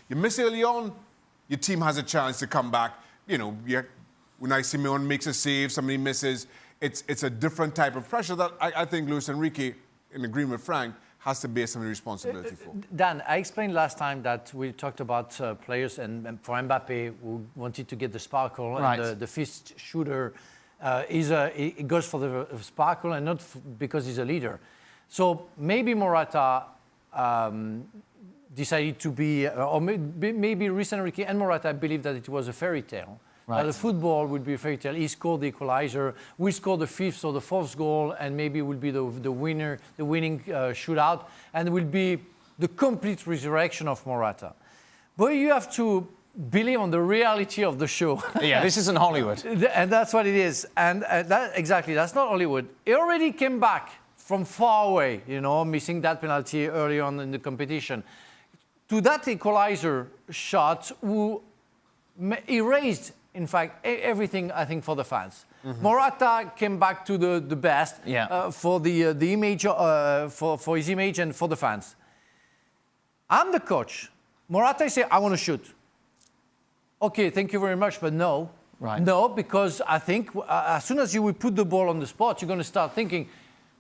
You miss early on, your team has a chance to come back. You know, Unai Simeone makes a save, somebody misses. It's a different type of pressure that I think Luis Enrique, in agreement with Frank, has to bear some responsibility for. Dan, I explained last time that we talked about players, and for Mbappe, who wanted to get the sparkle, right. and the fifth shooter, he goes for the sparkle and not because he's a leader. So maybe Morata decided to be, or maybe Luis Enrique and Morata believed that it was a fairy tale. Right. The football would be a fairy tale. He scored the equalizer. We scored the fifth or the fourth goal, and maybe it will be the winning shootout, and it will be the complete resurrection of Morata. But you have to believe on the reality of the show. Yeah, this isn't Hollywood. And that's what it is. And exactly, that's not Hollywood. He already came back from far away, you know, missing that penalty early on in the competition. To that equalizer shot, who erased, in fact, everything, I think, for the fans. Mm-hmm. Morata came back to the best for the image, for his image and for the fans. I'm the coach. Morata say, I want to shoot. Okay, thank you very much, but no. Right. No, because I think as soon as you will put the ball on the spot, you're going to start thinking,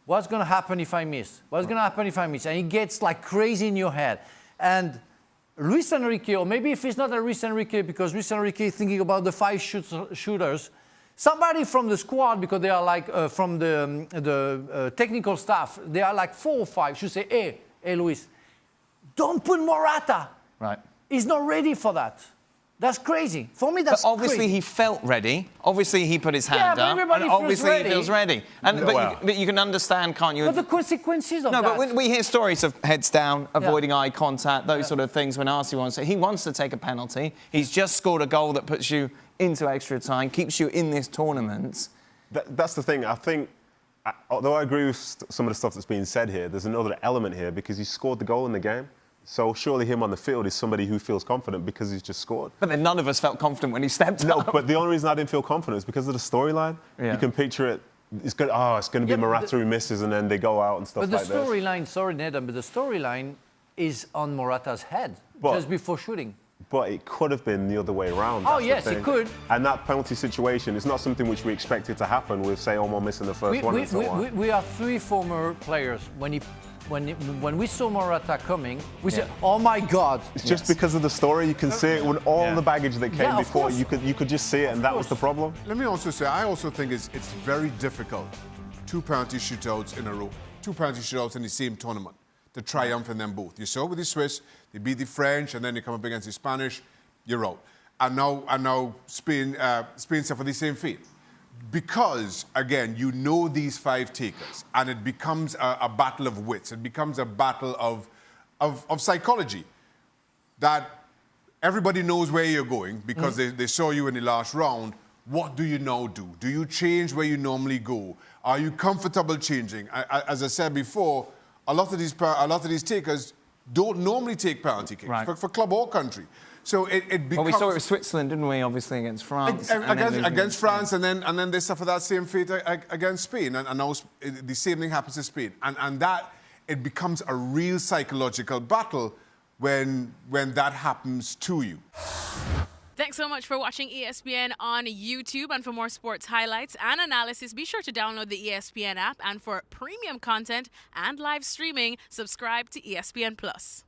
what's going to happen if I miss? What's going to happen if I miss? And it gets like crazy in your head. And Luis Enrique, or maybe if it's not a Luis Enrique, because Luis Enrique is thinking about the five shooters, somebody from the squad, because they are like from the technical staff, they are like 4 or 5, should say, hey, Luis, don't put Morata. Right. He's not ready for that. That's crazy. For me, that's But obviously crazy. he felt ready. Obviously he put his hand up. Everybody and obviously feels ready. he feels ready. And, but you can understand, can't you? But the consequences of that. No, but we hear stories of heads down, avoiding eye contact, those sort of things when Arsenal wants it. He wants to take a penalty. He's just scored a goal that puts you into extra time, keeps you in this tournament. That's the thing. I think, although I agree with some of the stuff that's being said here, there's another element here because he scored the goal in the game. So surely him on the field is somebody who feels confident because he's just scored. But then none of us felt confident when he stepped up. No, but the only reason I didn't feel confident is because of the storyline. Yeah. You can picture it. It's going to be Morata who misses and then they go out and stuff like that. But the storyline, sorry, Nathan, but the storyline is on Morata's head just before shooting. But it could have been the other way around. Oh, yes, it could. And that penalty situation is not something which we expected to happen with, say, Omar missing the first one and so on. We are 3 former players. When we saw Morata coming, we said, "Oh my God!" It's just because of the story. You can see it with all the baggage that came before. You could just see it, and that was the problem. Let me also say, I also think it's very difficult. 2 penalty shootouts in a row, 2 penalty shootouts in the same tournament to triumph in them both. You saw with the Swiss, they beat the French, and then they come up against the Spanish, you're out. And now Spain suffer the same fate. Because, again, you know these 5 takers, and it becomes a battle of wits. It becomes a battle of psychology. That everybody knows where you're going because they saw you in the last round. What do you now do? Do you change where you normally go? Are you comfortable changing? As I said before, a lot of these takers don't normally take penalty kicks for club or country. So it becomes... Well, we saw it with Switzerland, didn't we? Obviously against France. Against France, and then they suffer that same fate against Spain, and now the same thing happens to Spain, and that it becomes a real psychological battle when that happens to you. Thanks so much for watching ESPN on YouTube, and for more sports highlights and analysis, be sure to download the ESPN app, and for premium content and live streaming, subscribe to ESPN+.